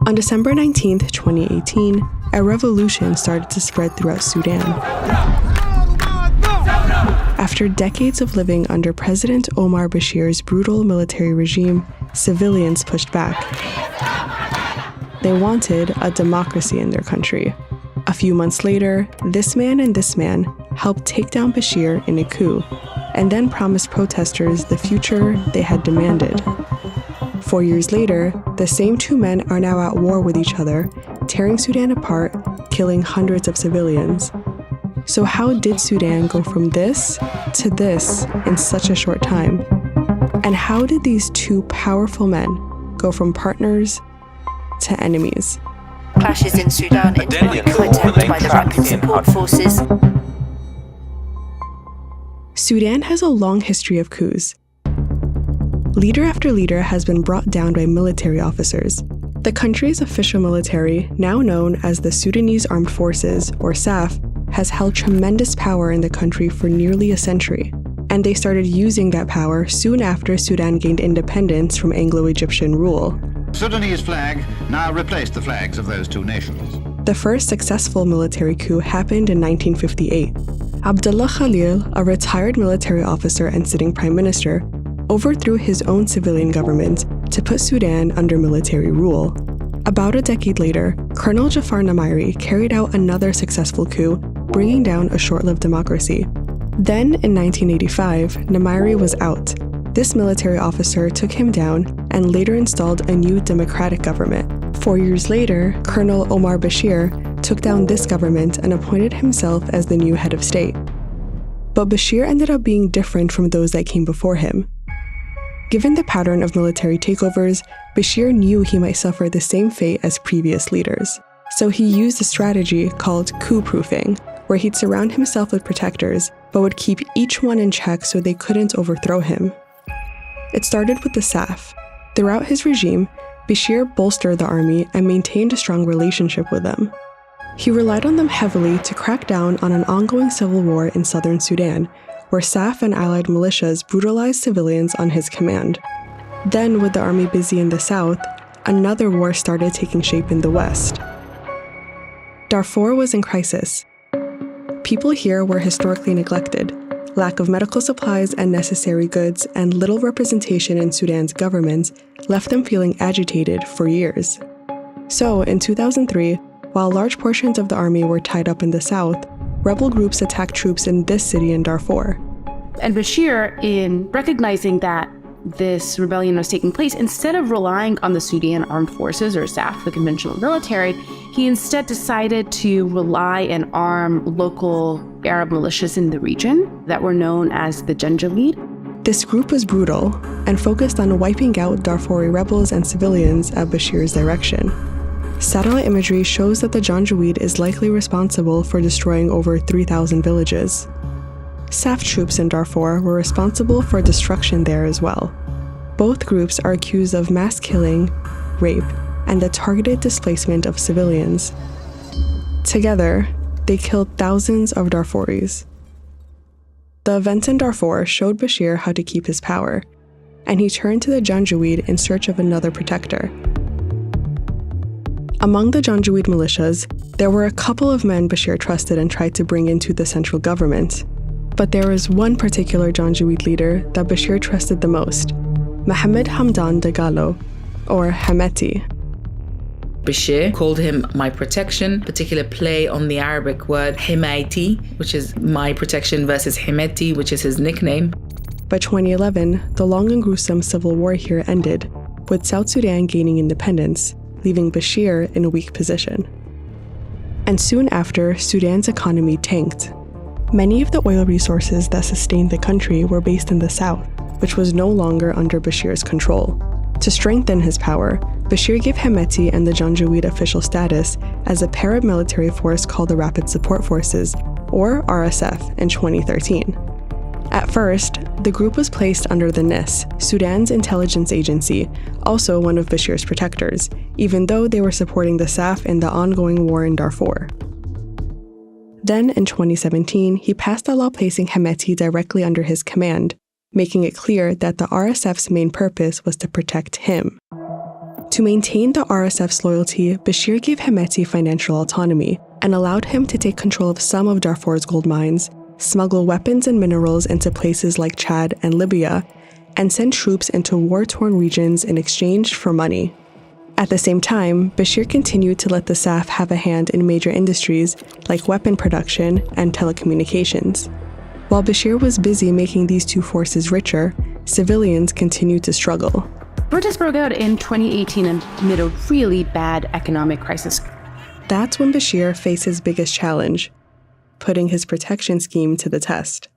On December 19, 2018, a revolution started to spread throughout Sudan. After decades of living under President Omar Bashir's brutal military regime, civilians pushed back. They wanted a democracy in their country. A few months later, this man and this man helped take down Bashir in a coup, and then promised protesters the future they had demanded. 4 years later, the same two men are now at war with each other, tearing Sudan apart, killing hundreds of civilians. So how did Sudan go from this to this in such a short time? And how did these two powerful men go from partners to enemies? Clashes in Sudan intensified by the rapid support forces. Sudan has a long history of coups. Leader after leader has been brought down by military officers. The country's official military, now known as the Sudanese Armed Forces, or SAF, has held tremendous power in the country for nearly a century, and they started using that power soon after Sudan gained independence from Anglo-Egyptian rule. Sudanese flag now replaced the flags of those two nations. The first successful military coup happened in 1958. Abdullah Khalil, a retired military officer and sitting prime minister, overthrew his own civilian government to put Sudan under military rule. About a decade later, Colonel Jafar Namairi carried out another successful coup, bringing down a short-lived democracy. Then, in 1985, Namairi was out. This military officer took him down and later installed a new democratic government. 4 years later, Colonel Omar Bashir took down this government and appointed himself as the new head of state. But Bashir ended up being different from those that came before him. Given the pattern of military takeovers, Bashir knew he might suffer the same fate as previous leaders. So he used a strategy called coup-proofing, where he'd surround himself with protectors, but would keep each one in check so they couldn't overthrow him. It started with the SAF. Throughout his regime, Bashir bolstered the army and maintained a strong relationship with them. He relied on them heavily to crack down on an ongoing civil war in southern Sudan, where SAF and allied militias brutalized civilians on his command. Then, with the army busy in the south, another war started taking shape in the west. Darfur was in crisis. People here were historically neglected. Lack of medical supplies and necessary goods and little representation in Sudan's government left them feeling agitated for years. So, in 2003, while large portions of the army were tied up in the south, rebel groups attacked troops in this city in Darfur. And Bashir, in recognizing that this rebellion was taking place, instead of relying on the Sudan Armed Forces, or SAF, the conventional military, he instead decided to rely and arm local Arab militias in the region that were known as the Janjaweed. This group was brutal and focused on wiping out Darfuri rebels and civilians at Bashir's direction. Satellite imagery shows that the Janjaweed is likely responsible for destroying over 3,000 villages. SAF troops in Darfur were responsible for destruction there as well. Both groups are accused of mass killing, rape, and the targeted displacement of civilians. Together, they killed thousands of Darfuris. The events in Darfur showed Bashir how to keep his power, and he turned to the Janjaweed in search of another protector. Among the Janjaweed militias, there were a couple of men Bashir trusted and tried to bring into the central government. But there was one particular Janjaweed leader that Bashir trusted the most, Mohammed Hamdan Dagalo, or Hemeti. Bashir called him my protection, particular play on the Arabic word Himayti, which is my protection, versus Hemeti, which is his nickname. By 2011, the long and gruesome civil war here ended, with South Sudan gaining independence, leaving Bashir in a weak position. And soon after, Sudan's economy tanked. Many of the oil resources that sustained the country were based in the south, which was no longer under Bashir's control. To strengthen his power, Bashir gave Hemeti and the Janjaweed official status as a paramilitary force called the Rapid Support Forces, or RSF, in 2013. At first, the group was placed under the NIS, Sudan's intelligence agency, also one of Bashir's protectors, even though they were supporting the SAF in the ongoing war in Darfur. Then, in 2017, he passed a law placing Hemeti directly under his command, making it clear that the RSF's main purpose was to protect him. To maintain the RSF's loyalty, Bashir gave Hemeti financial autonomy and allowed him to take control of some of Darfur's gold mines, smuggle weapons and minerals into places like Chad and Libya, and send troops into war-torn regions in exchange for money. At the same time, Bashir continued to let the SAF have a hand in major industries like weapon production and telecommunications. While Bashir was busy making these two forces richer, civilians continued to struggle. Protests broke out in 2018 amid a really bad economic crisis. That's when Bashir faced his biggest challenge, putting his protection scheme to the test.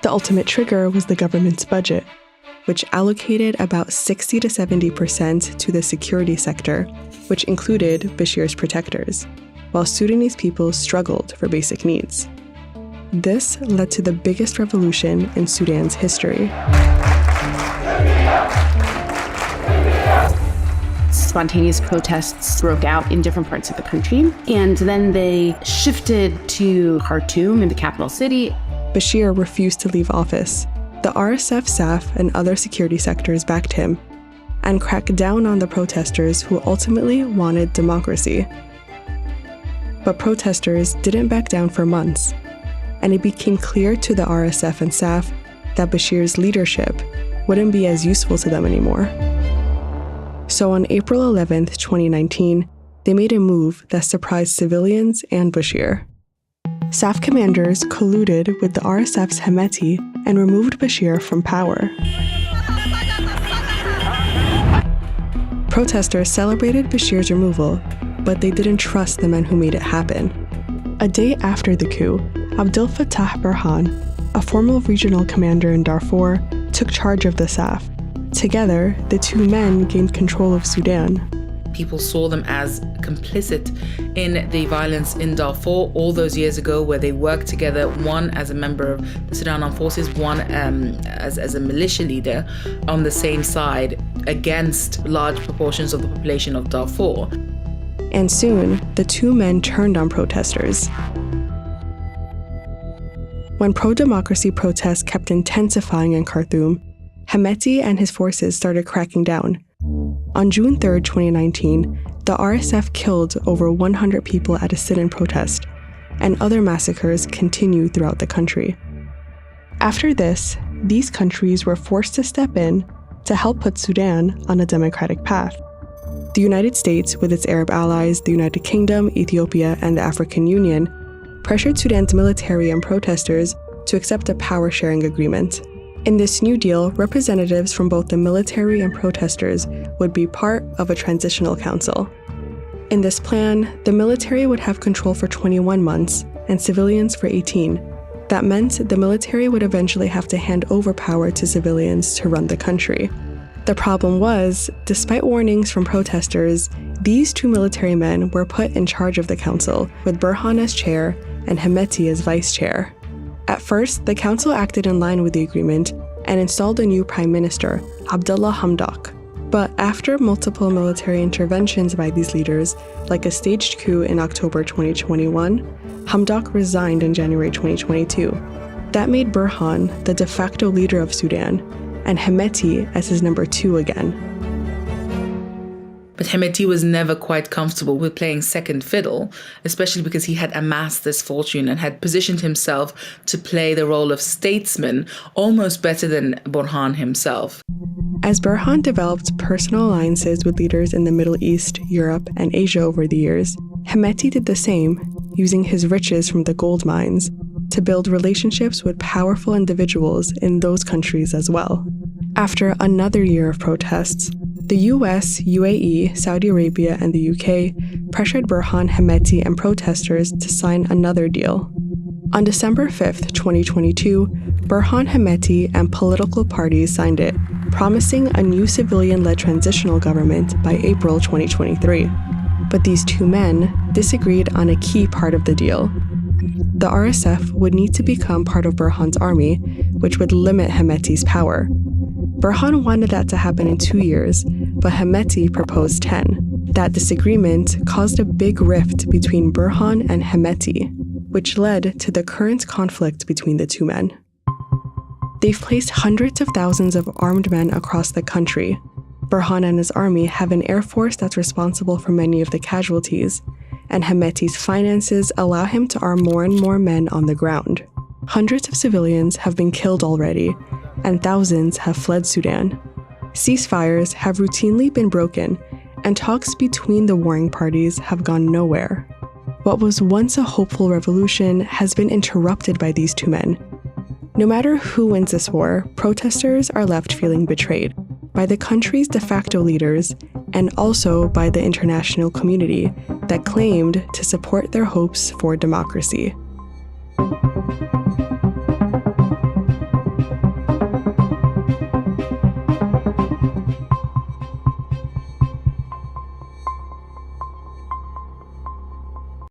The ultimate trigger was the government's budget, which allocated about 60 to 70% to the security sector, which included Bashir's protectors, while Sudanese people struggled for basic needs. This led to the biggest revolution in Sudan's history. Spontaneous protests broke out in different parts of the country, and then they shifted to Khartoum, in the capital city. Bashir refused to leave office. The RSF, SAF, and other security sectors backed him and cracked down on the protesters who ultimately wanted democracy. But protesters didn't back down for months, and it became clear to the RSF and SAF that Bashir's leadership wouldn't be as useful to them anymore. So on April 11th, 2019, they made a move that surprised civilians and Bashir. SAF commanders colluded with the RSF's Hemeti and removed Bashir from power. Protesters celebrated Bashir's removal, but they didn't trust the men who made it happen. A day after the coup, Abdel Fattah Burhan, a former regional commander in Darfur, took charge of the SAF. Together, the two men gained control of Sudan. People saw them as complicit in the violence in Darfur all those years ago, where they worked together, one as a member of the Sudan Armed Forces, one as a militia leader on the same side against large proportions of the population of Darfur. And soon, the two men turned on protesters. When pro-democracy protests kept intensifying in Khartoum, Hemeti and his forces started cracking down. On June 3, 2019, the RSF killed over 100 people at a sit-in protest, and other massacres continued throughout the country. After this, these countries were forced to step in to help put Sudan on a democratic path. The United States, with its Arab allies, the United Kingdom, Ethiopia, and the African Union, pressured Sudan's military and protesters to accept a power-sharing agreement. In this new deal, representatives from both the military and protesters would be part of a transitional council. In this plan, the military would have control for 21 months and civilians for 18. That meant the military would eventually have to hand over power to civilians to run the country. The problem was, despite warnings from protesters, these two military men were put in charge of the council, with Burhan as chair and Hemeti as vice chair. At first, the council acted in line with the agreement and installed a new prime minister, Abdullah Hamdok. But after multiple military interventions by these leaders, like a staged coup in October 2021, Hamdok resigned in January 2022. That made Burhan the de facto leader of Sudan, and Hemeti as his number two again. But Hemeti was never quite comfortable with playing second fiddle, especially because he had amassed this fortune and had positioned himself to play the role of statesman almost better than Burhan himself. As Burhan developed personal alliances with leaders in the Middle East, Europe, and Asia over the years, Hemeti did the same, using his riches from the gold mines to build relationships with powerful individuals in those countries as well. After another year of protests, the US, UAE, Saudi Arabia, and the UK pressured Burhan, Hemeti, and protesters to sign another deal. On December 5, 2022, Burhan, Hemeti, and political parties signed it, promising a new civilian-led transitional government by April 2023. But these two men disagreed on a key part of the deal. The RSF would need to become part of Burhan's army, which would limit Hemeti's power. Burhan wanted that to happen in 2 years, but Hemeti proposed 10. That disagreement caused a big rift between Burhan and Hemeti, which led to the current conflict between the two men. They've placed hundreds of thousands of armed men across the country. Burhan and his army have an air force that's responsible for many of the casualties, and Hemeti's finances allow him to arm more and more men on the ground. Hundreds of civilians have been killed already, and thousands have fled Sudan. Ceasefires have routinely been broken, and talks between the warring parties have gone nowhere. What was once a hopeful revolution has been interrupted by these two men. No matter who wins this war, protesters are left feeling betrayed by the country's de facto leaders and also by the international community that claimed to support their hopes for democracy.